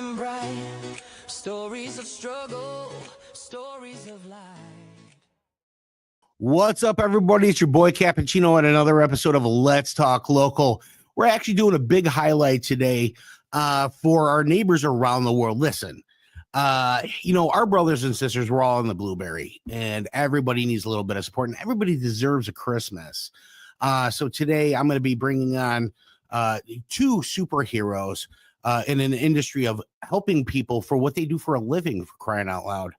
shining bright. Stories of struggle, stories of life. What's up, everybody? It's your boy Cappuccino and another episode of Let's Talk Local. We're actually doing a big highlight today for our neighbors around the world. Listen, our brothers and sisters, we're all in the Blueberry, and everybody needs a little bit of support, and everybody deserves a Christmas. So today I'm going to be bringing on two superheroes in an industry of helping people for what they do for a living, for crying out loud.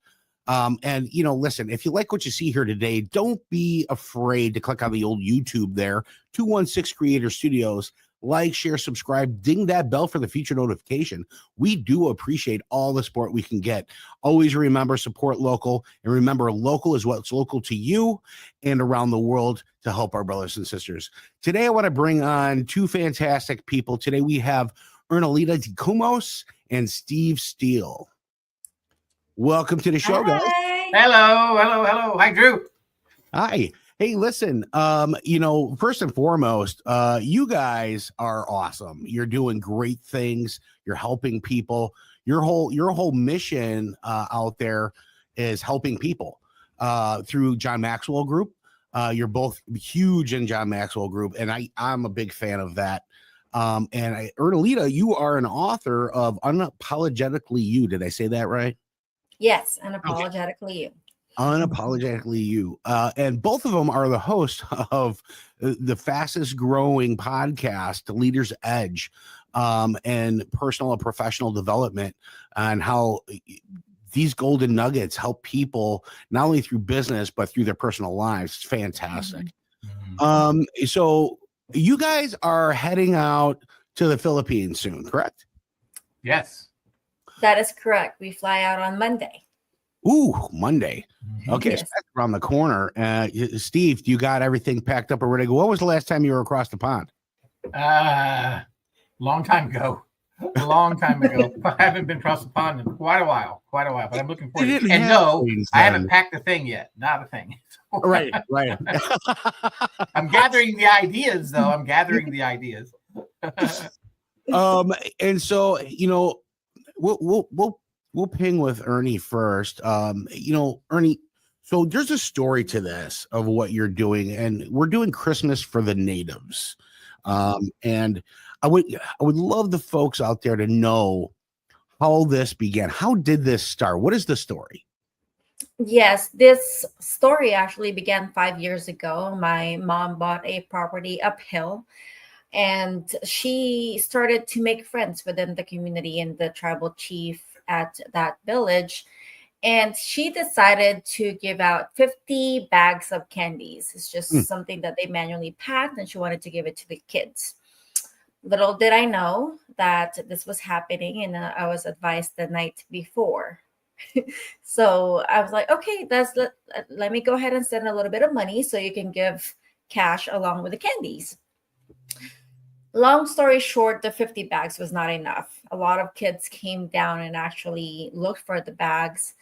Listen, if you like what you see here today, don't be afraid to click on the old YouTube there, 216 Creator Studios. Like, share, subscribe, ding that bell for the future notification. We do appreciate all the support we can get. Always remember, support local, and remember, local is what's local to you and around the world to help our brothers and sisters. Today, I want to bring on two fantastic people. Today, we have Ernelita, Dacumos and Steve Steele. Welcome to the show, guys. Hello. Hi, Drew. Hi. Hey, listen, first and foremost, you guys are awesome. You're doing great things. You're helping people. Your whole mission out there is helping people through John Maxwell Group. You're both huge in John Maxwell Group, and I'm a big fan of that. Ernelita, you are an author of Unapologetically You. Did I say that right? Yes, Unapologetically You. Unapologetically You. And both of them are the hosts of the fastest growing podcast, The Leader's Edge, and personal and professional development, and how these golden nuggets help people not only through business, but through their personal lives. It's fantastic. Mm-hmm. So you guys are heading out to the Philippines soon, correct? Yes. That is correct. We fly out on Monday. Ooh, Monday. Okay, Yes. so that's around the corner. Steve, you got everything packed up or ready to go? When was the last time you were across the pond? Long time ago. I haven't been across the pond in quite a while, but I'm looking forward to it. And no, I haven't packed a thing yet. Not a thing. Right. I'm gathering the ideas, though. And so, we'll ping with Ernie first. Ernie, so there's a story to this of what you're doing, and we're doing Christmas for the natives. And I would love the folks out there to know how this began. How did this start? What is the story? Yes, this story actually began 5 years ago. My mom bought a property uphill, and she started to make friends within the community and the tribal chief at that village. And she decided to give out 50 bags of candies. It's just something that they manually packed, and she wanted to give it to the kids. Little did I know that this was happening, and I was advised the night before. So I was like, okay, let me go ahead and send a little bit of money so you can give cash along with the candies. Long story short, the 50 bags was not enough. A lot of kids came down and actually looked for the bags,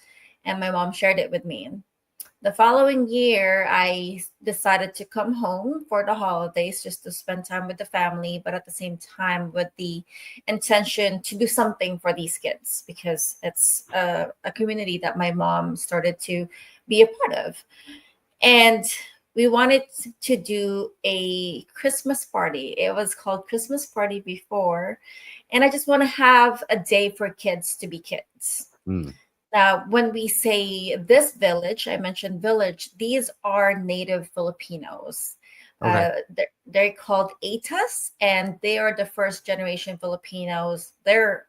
and my mom shared it with me. The following year, I decided to come home for the holidays just to spend time with the family, but at the same time with the intention to do something for these kids, because it's a community that my mom started to be a part of. And we wanted to do a Christmas party. It was called Christmas Party before. And I just want to have a day for kids to be kids. Now, when we say this village, I mentioned village, these are native Filipinos. Okay. They're called Aetas, and they are the first generation Filipinos. Their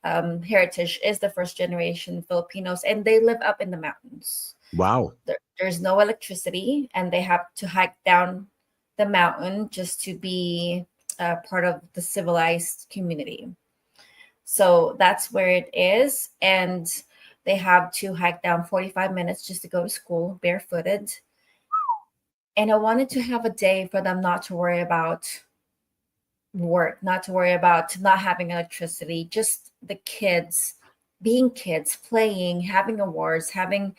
heritage is the first generation Filipinos, and they live up in the mountains. Wow. There's no electricity, and they have to hike down the mountain just to be part of the civilized community. So that's where it is. And they have to hike down 45 minutes just to go to school barefooted. And I wanted to have a day for them not to worry about work, not to worry about not having electricity, just the kids being kids, playing, having awards, having,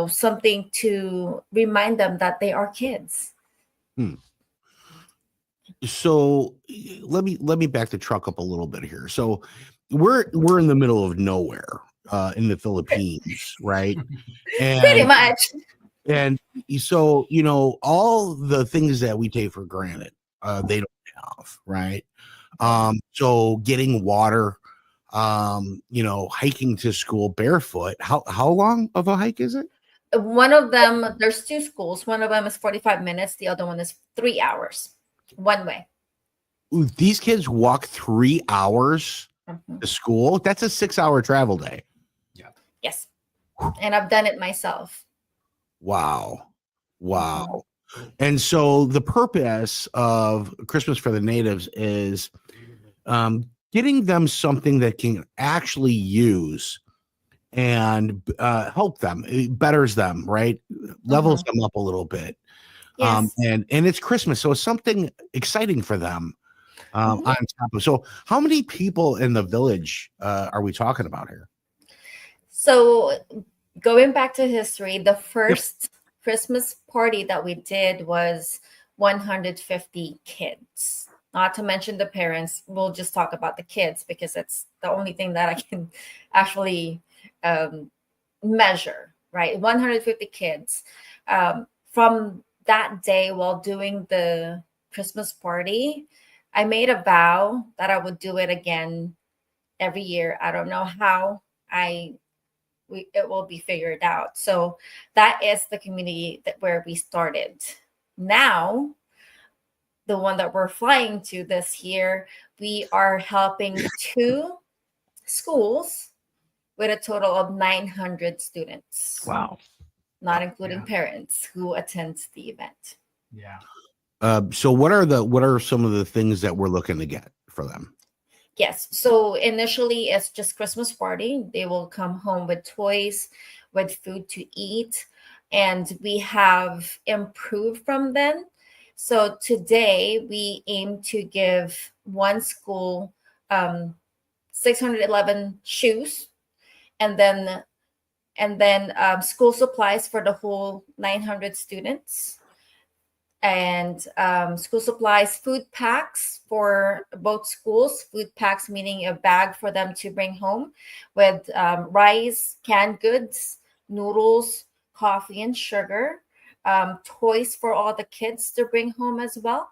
something to remind them that they are kids. So let me back the truck up a little bit here. So we're in the middle of nowhere in the Philippines, right? Pretty And much. and so all the things that we take for granted, they don't have, right? So getting water, hiking to school barefoot. How long of a hike is it? One of them, there's two schools. One of them is 45 minutes. The other one is 3 hours one way. Ooh, these kids walk 3 hours Mhm. to school. That's a 6-hour travel day. Yeah. Yes. And I've done it myself. Wow. And so the purpose of Christmas for the Natives is getting them something that can actually use and help them. It betters them, right? Levels them up a little bit. Yes. And it's Christmas, so it's something exciting for them. On top of. So how many people in the village are we talking about here? So going back to history, the first Christmas party that we did was 150 kids. Not to mention the parents. We'll just talk about the kids because it's the only thing that I can actually measure, right? 150 kids. From that day while doing the Christmas party, I made a vow that I would do it again every year. I don't know how it will be figured out. So that is the community where we started. Now, the one that we're flying to this year, we are helping 2 schools with a total of 900 students. Wow. Not including parents who attend the event. Yeah. So what are some of the things that we're looking to get for them? Yes. So initially it's just Christmas party. They will come home with toys, with food to eat, and we have improved from then. So today we aim to give one school 611 shoes, and then school supplies for the whole 900 students, and school supplies, food packs for both schools. Food packs meaning a bag for them to bring home with rice, canned goods, noodles, coffee, and sugar. Toys for all the kids to bring home as well.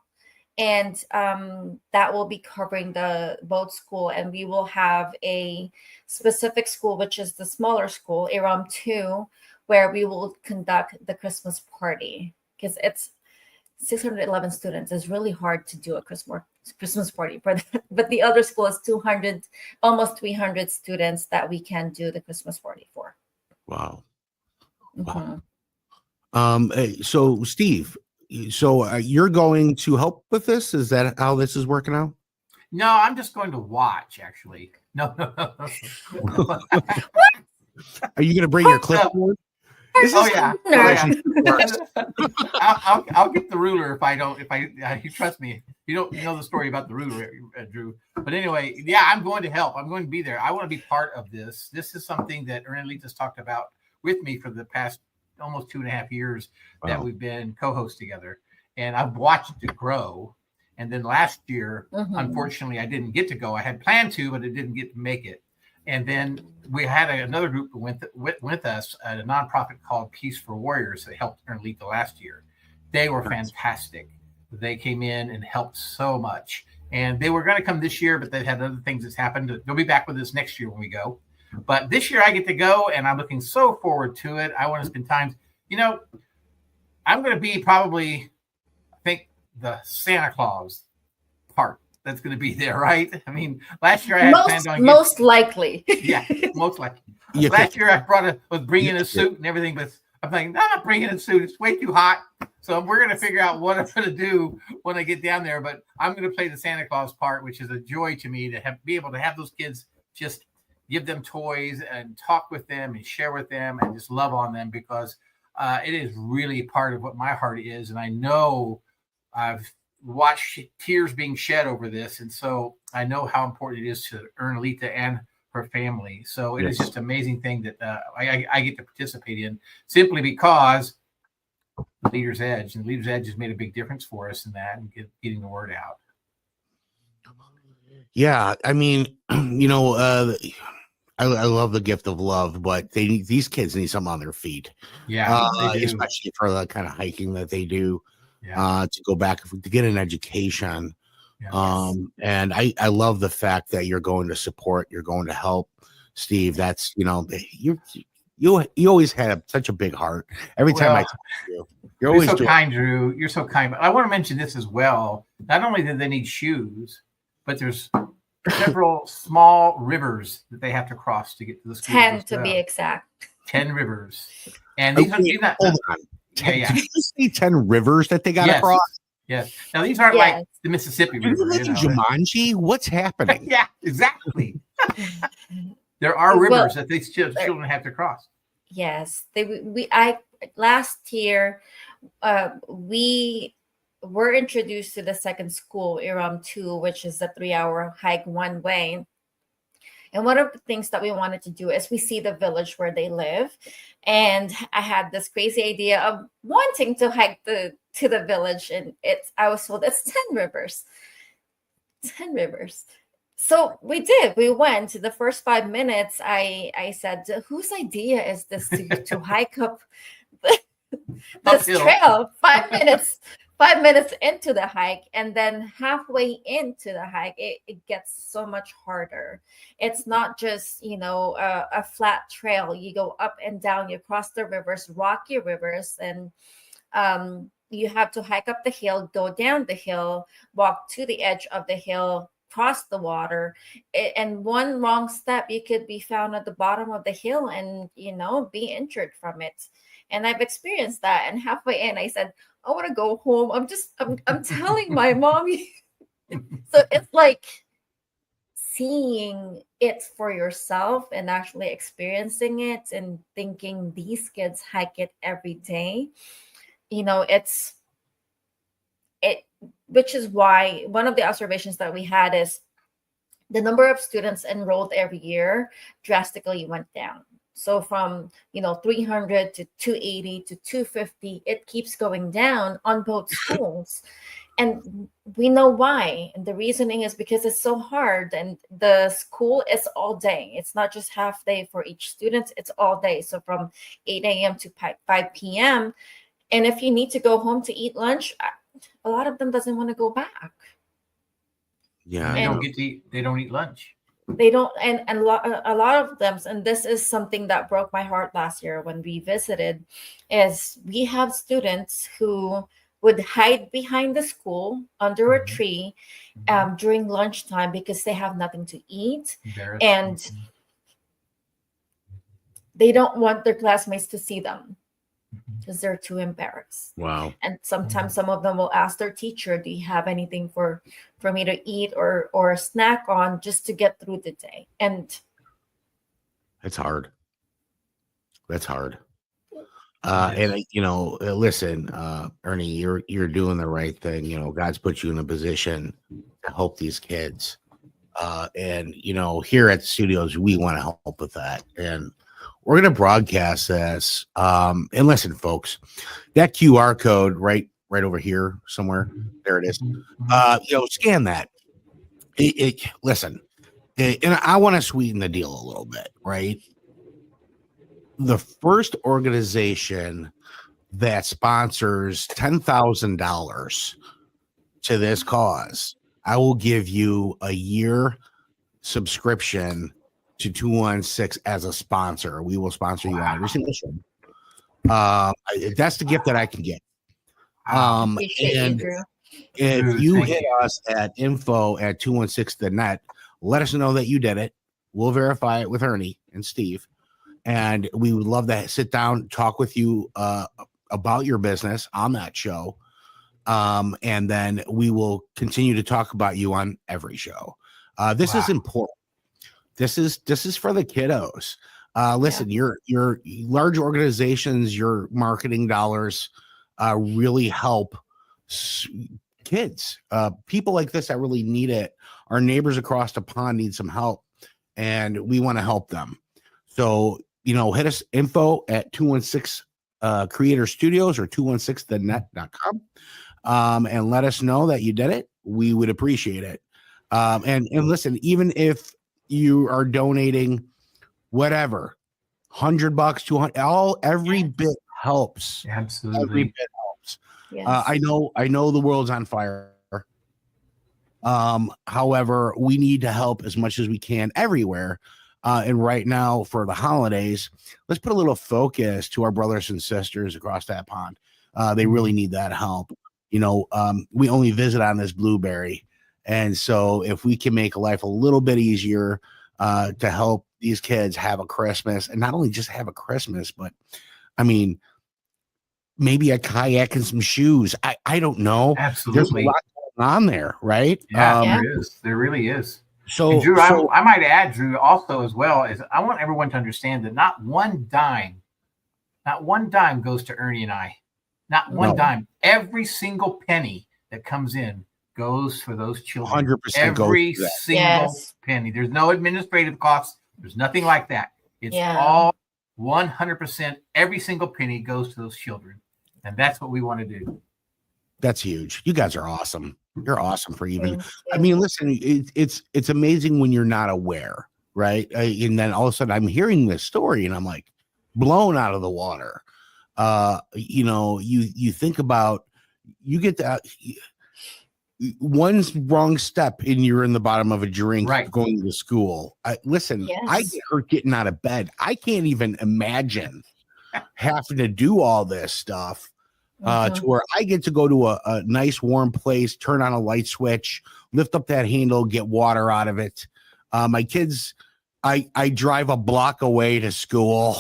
And that will be covering the both school, and we will have a specific school, which is the smaller school, Iram 2, where we will conduct the Christmas party, because it's 611 students. It's really hard to do a Christmas party for that. But the other school is 200, almost 300 students that we can do the Christmas party for. Wow. Mm-hmm. So Steve, you're going to help with this? Is that how this is working out? No, I'm just going to watch, actually. No. Are you going to bring your clipboard? Oh yeah. I'll get the ruler if you trust me. You don't know the story about the ruler, Drew. But anyway, yeah, I'm going to help. I'm going to be there. I want to be part of this. This is something that Ernelita's talked about with me for the past almost 2.5 years that we've been co-hosts together, and I've watched it grow. And then last year, unfortunately, I didn't get to go. I had planned to, but I didn't get to make it. And then we had another group with us at a nonprofit called Peace for Warriors that helped Ernelita last year. They were fantastic. They came in and helped so much. And they were going to come this year, but they had other things that's happened. They'll be back with us next year when we go. But this year I get to go, and I'm looking so forward to it. I want to spend time. I'm going to be probably, I think, the Santa Claus part that's going to be there, right? I mean, last year I had planned on most likely. Yeah, most likely. Last year I was bringing a suit and everything, but I'm like, no, I'm not bringing a suit. It's way too hot. So we're going to figure out what I'm going to do when I get down there. But I'm going to play the Santa Claus part, which is a joy to me to be able to have those kids just give them toys and talk with them and share with them and just love on them, because it is really part of what my heart is. And I know I've watched tears being shed over this. And so I know how important it is to Ernelita and her family. So it is just an amazing thing that I get to participate in, simply because Leader's Edge, and Leader's Edge has made a big difference for us in that and getting the word out. Yeah, I mean, you know, I love the gift of love, but these kids need something on their feet. Yeah, they do. Especially for the kind of hiking that they do. Yeah. To go back to get an education. Yeah. And I love the fact that you're going to support, you're going to help, Steve. That's, you know, you always had such a big heart. Every time I talk to you, you're always so kind, Drew. You're so kind. But I want to mention this as well. Not only do they need shoes, but there's several small rivers that they have to cross to get to the school. 10 to be exact. 10 rivers. And these are hold on. 10, yeah. Did you just say 10 rivers that they got to cross? Yes. Now these aren't like the Mississippi River. Are you Jumanji? What's happening? Yeah, exactly. There are rivers that these children have to cross. Yes, last year we were introduced to the second school, Iram 2, which is a 3-hour hike one way. And one of the things that we wanted to do is we see the village where they live. And I had this crazy idea of wanting to hike to the village. And I was told it's 10 rivers. 10 rivers. So we did. We went. The first 5 minutes, I said, whose idea is this to hike up this trail? 5 minutes. 5 minutes into the hike, and then halfway into the hike, it gets so much harder. It's not just, you know, a flat trail. You go up and down, you cross the rivers, rocky rivers, and you have to hike up the hill, go down the hill, walk to the edge of the hill, cross the water, and one wrong step, you could be found at the bottom of the hill and, you know, be injured from it. And I've experienced that. And halfway in, I said, I want to go home. I'm telling my mommy. So it's like seeing it for yourself and actually experiencing it and thinking these kids hike it every day. You know, which is why one of the observations that we had is the number of students enrolled every year drastically went down. So from, you know, 300 to 280 to 250, it keeps going down on both schools. And we know why. And the reasoning is because it's so hard. And the school is all day. It's not just half day for each student. It's all day. So from 8 a.m. to 5 p.m. And if you need to go home to eat lunch, a lot of them doesn't want to go back. Yeah, they don't eat lunch. They don't, and a lot of them, and this is something that broke my heart last year when we visited, is we have students who would hide behind the school under a tree during lunchtime because they have nothing to eat, and they don't want their classmates to see them because they're too embarrassed. Wow. And sometimes some of them will ask their teacher, do you have anything for me to eat or a snack on just to get through the day? And it's hard. That's hard. And you know, listen, Ernie, you're doing the right thing. You know, God's put you in a position to help these kids. And you know, here at the studios, we want to help with that. And we're going to broadcast this. And listen, folks, that QR code right over here somewhere. There it is. You know, scan that. Listen, and I want to sweeten the deal a little bit, right? The first organization that sponsors $10,000 to this cause, I will give you a year subscription to 216 as a sponsor. We will sponsor you on every single show. That's the gift that I can get. And if you hit us at info@216thenet, let us know that you did it. We'll verify it with Ernie and Steve. And we would love to sit down, talk with you about your business on that show. And then we will continue to talk about you on every show. This is important. This is for the kiddos. Listen, your large organizations, your marketing dollars really help kids. People like this that really need it. Our neighbors across the pond need some help, and we want to help them. So, you know, hit us info@216 Creator Studios or 216thenet.com. And let us know that you did it. We would appreciate it. And listen, even if you are donating whatever, $100, 200, every bit helps. Absolutely. Every bit helps. Yes. I know the world's on fire. However, we need to help as much as we can everywhere. And right now for the holidays, let's put a little focus to our brothers and sisters across that pond. They really need that help. We only visit on this blueberry. And so if we can make life a little bit easier to help these kids have a Christmas, and not only just have a Christmas, but I mean, maybe a kayak and some shoes. I don't know. Absolutely. There's a lot going on there, right? Yeah, there is. There really is. So, and Drew, I might add, Drew, also as well, is I want everyone to understand that not one dime goes to Ernie and I. Not one dime. Every single penny that comes in goes for those children. 100% every single penny. There's no administrative costs. There's nothing like that. It's all 100%. Every single penny goes to those children, and that's what we want to do. That's huge. You guys are awesome. You're awesome for even. I mean, listen, it's amazing when you're not aware, right? And then all of a sudden, I'm hearing this story, and I'm like blown out of the water. You think about, you get that one wrong step and you're in the bottom of a drink going to school. I get hurt getting out of bed. I can't even imagine having to do all this stuff to where I get to go to a nice warm place, turn on a light switch, lift up that handle, get water out of it. My kids, I drive a block away to school.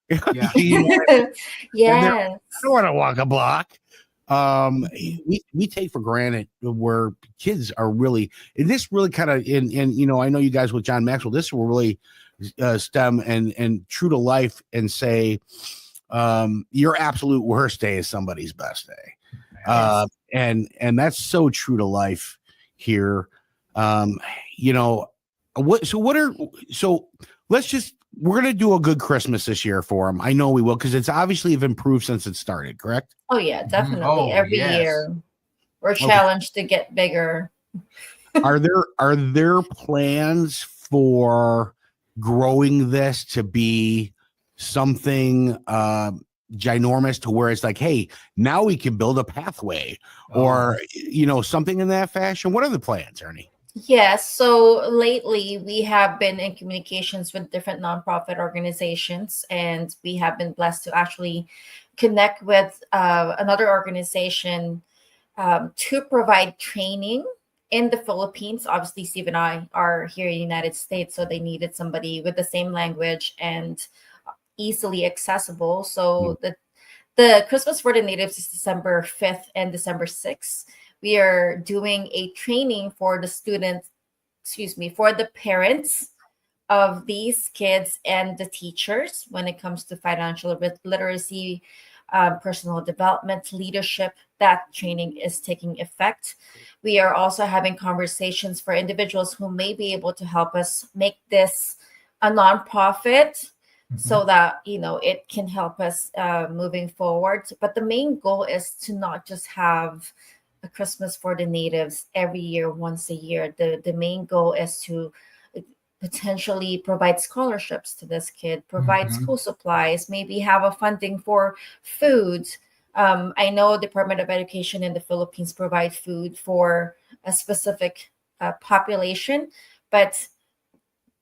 Yeah. I don't want to walk a block. We take for granted where kids are really, and this really kind of I know you guys with John Maxwell, this will really stem and true to life and say your absolute worst day is somebody's best day. And that's so true to life here. We're going to do a good Christmas this year for them. I know we will, because it's obviously have improved since it started, correct? Oh, yeah, definitely. Every year we're challenged to get bigger. Are there plans for growing this to be something ginormous to where it's like, hey, now we can build a pathway or, something in that fashion? What are the plans, Ernie? Yes. So lately we have been in communications with different nonprofit organizations, and we have been blessed to actually connect with another organization to provide training in the Philippines. Obviously, Steve and I are here in the United States, so they needed somebody with the same language and easily accessible. So the Christmas for the Natives is December 5th and December 6th. We are doing a training for the for the parents of these kids and the teachers when it comes to financial literacy, personal development, leadership. That training is taking effect. We are also having conversations for individuals who may be able to help us make this a nonprofit so that, it can help us moving forward. But the main goal is to not just have a Christmas for the Natives every year, once a year. The main goal is to potentially provide scholarships to this kid, provide school supplies, maybe have a funding for food. I know Department of Education in the Philippines provide food for a specific population, but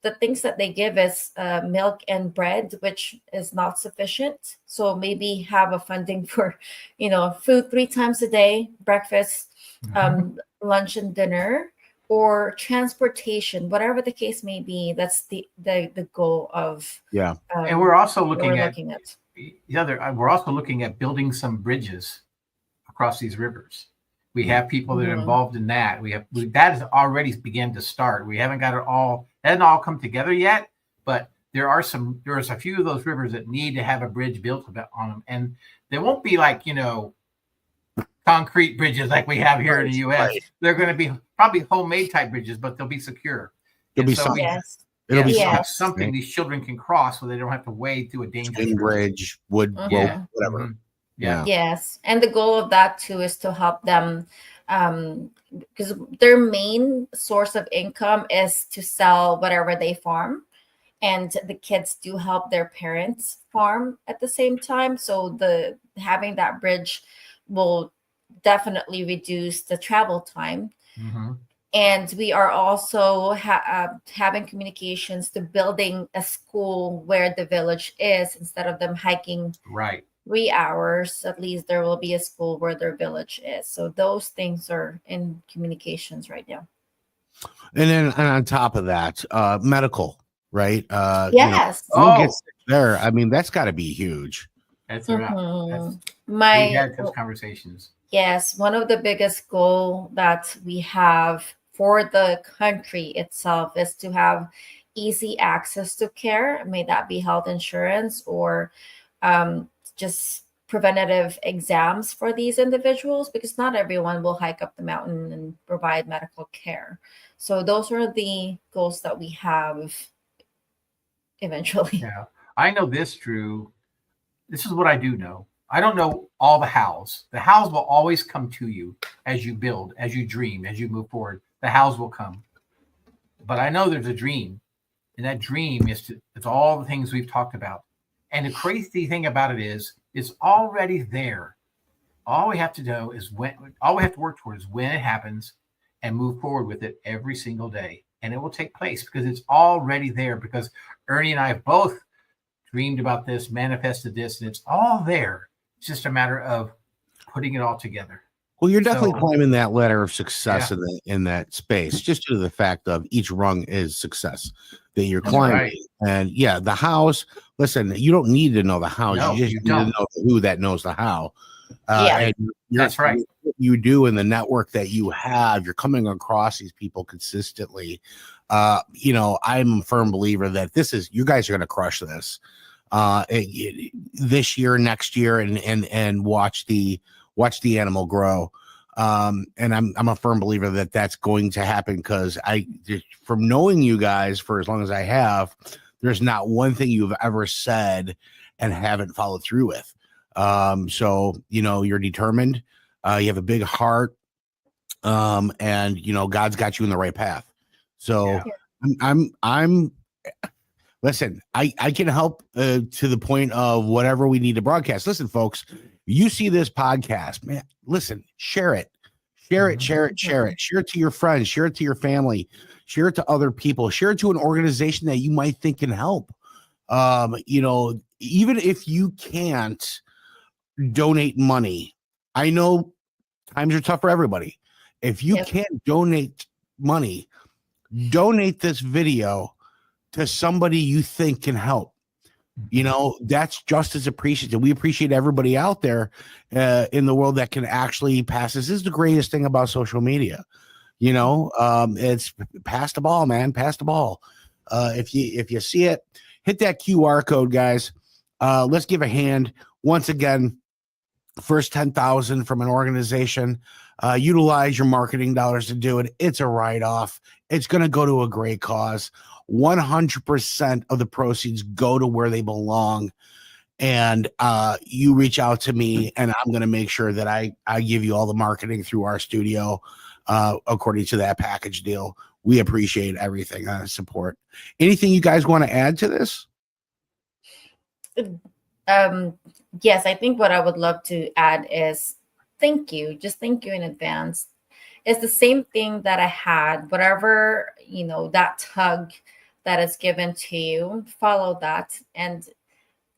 the things that they give is milk and bread, which is not sufficient. So maybe have a funding for, food 3 times a day, breakfast, lunch and dinner, or transportation, whatever the case may be. That's the goal of. And we're also looking at we're also looking at building some bridges across these rivers. We have people that are involved in that. That has already begun to start. We haven't got it all. That hasn't all come together yet, but there's a few of those rivers that need to have a bridge built on them, and they won't be like concrete bridges like we have here in the U.S. They're going to be probably homemade type bridges, but they'll be secure. It'll be Yeah. something these children can cross so they don't have to wade through a dangerous swing bridge, wood rope, whatever. Mhm. Yeah. Yes, and the goal of that too is to help them, because their main source of income is to sell whatever they farm, and the kids do help their parents farm at the same time. So the having that bridge will definitely reduce the travel time. Mhm. And we are also having communications to building a school where the village is, instead of them hiking Right. 3 hours. At least there will be a school where their village is. So those things are in communications right now. And then and on top of that, medical, right? Yes. Don't get sick there. I mean, that's got to be huge. That's right. Mhm. We had those conversations. Yes, one of the biggest goal that we have for the country itself is to have easy access to care. May that be health insurance or just preventative exams for these individuals, because not everyone will hike up the mountain and provide medical care. So those are the goals that we have eventually. Yeah. I know this, Drew. This is what I do know. I don't know all the hows. The hows will always come to you as you build, as you dream, as you move forward. The hows will come. But I know there's a dream, and that dream is it's all the things we've talked about. And the crazy thing about it is, it's already there. All we have to do is all we have to work towards is when it happens and move forward with it every single day. And it will take place because it's already there. Because Ernie and I have both dreamed about this, manifested this, and it's all there. It's just a matter of putting it all together. Well, you're definitely climbing that ladder of success in that space, just due to the fact of each rung is success that you're climbing. Right. And yeah, the hows. Listen, you don't need to know the hows. No, you just need to know who that knows the how. And that's right. What you do in the network that you have, you're coming across these people consistently. I'm a firm believer that you guys are going to crush this this year, next year, and watch the animal grow. And I'm a firm believer that that's going to happen, because from knowing you guys for as long as I have, there's not one thing you've ever said and haven't followed through with. So you're determined, you have a big heart, and God's got you in the right path. So I'm listen, I can help to the point of whatever we need to broadcast. Listen, folks, you see this podcast, man, listen, share it to your friends, share it to your family, share it to other people, share it to an organization that you might think can help. Even if you can't donate money, I know times are tough for everybody. If you can't donate money, donate this video to somebody you think can help. That's just as appreciative. We appreciate everybody out there in the world that can actually pass this. This is the greatest thing about social media. It's pass the ball, man. Pass the ball. If you see it, hit that QR code, guys. Let's give a hand once again. First 10,000 from an organization. Utilize your marketing dollars to do it. It's a write-off. It's going to go to a great cause. 100% of the proceeds go to where they belong. And you reach out to me, and I'm going to make sure that I give you all the marketing through our studio according to that package deal. We appreciate everything, support. Anything you guys want to add to this? Yes, I think what I would love to add is thank you. Just thank you in advance. It's the same thing that I had, whatever, that tug that is given to you, follow that. And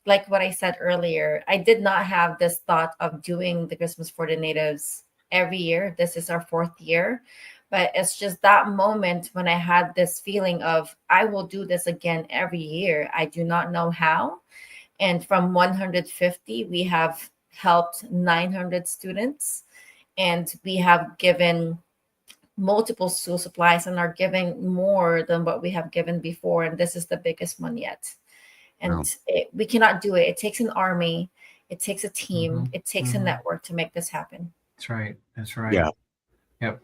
like what I said earlier, I did not have this thought of doing the Christmas for the Natives every year. This is our 4th year, but it's just that moment when I had this feeling of, I will do this again every year. I do not know how. And from 150, we have helped 900 students, and we have given multiple school supplies and are giving more than what we have given before. And this is the biggest one yet. And we cannot do it. It takes an army. It takes a team. It takes a network to make this happen. That's right. Yeah.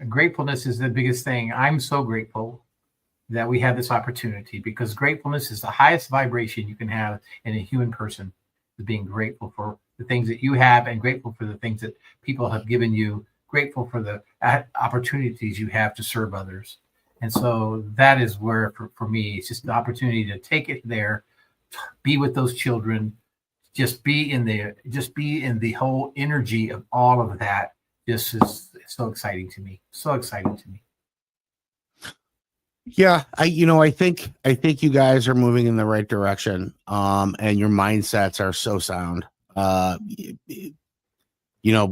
Gratefulness is the biggest thing. I'm so grateful that we have this opportunity, because gratefulness is the highest vibration you can have in a human person, is being grateful for the things that you have and grateful for the things that people have given you, grateful for the opportunities you have to serve others. And so that is where, for me, it's just the opportunity to take it there, be with those children, just be in the whole energy of all of that. This is so exciting to me. So exciting to me. Yeah, I think you guys are moving in the right direction. And your mindsets are so sound.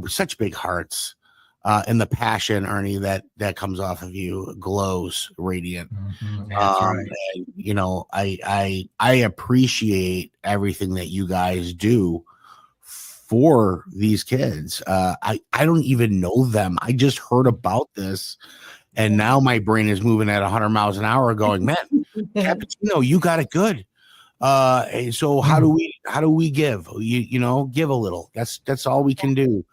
Such big hearts. And the passion, Ernie, that comes off of you glows radiant. Mm-hmm. That's right. And, I appreciate everything that you guys do for these kids. I don't even know them. I just heard about this, and now my brain is moving at 100 miles an hour, going, man, Cappuccino, you got it good. So how do we give? Give a little. That's all we can do.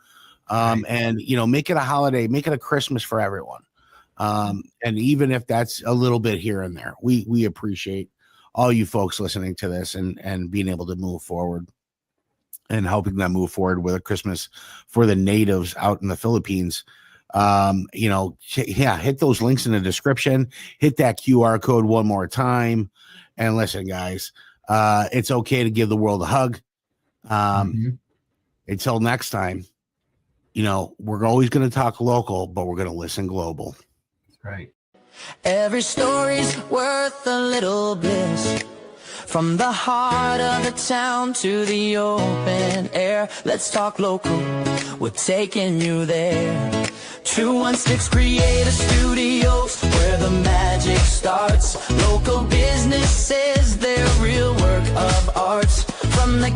And make it a holiday, make it a Christmas for everyone. And even if that's a little bit here and there, we appreciate all you folks listening to this and being able to move forward and helping them move forward with a Christmas for the natives out in the Philippines. Hit those links in the description, hit that QR code one more time. And listen, guys, it's okay to give the world a hug. Until next time. We're always going to talk local, but we're going to listen global. That's right. Every story's worth a little bliss. From the heart of the town to the open air, let's talk local, we're taking you there. 216 Creative Studios, where the magic starts. Local businesses, their real work of art. From the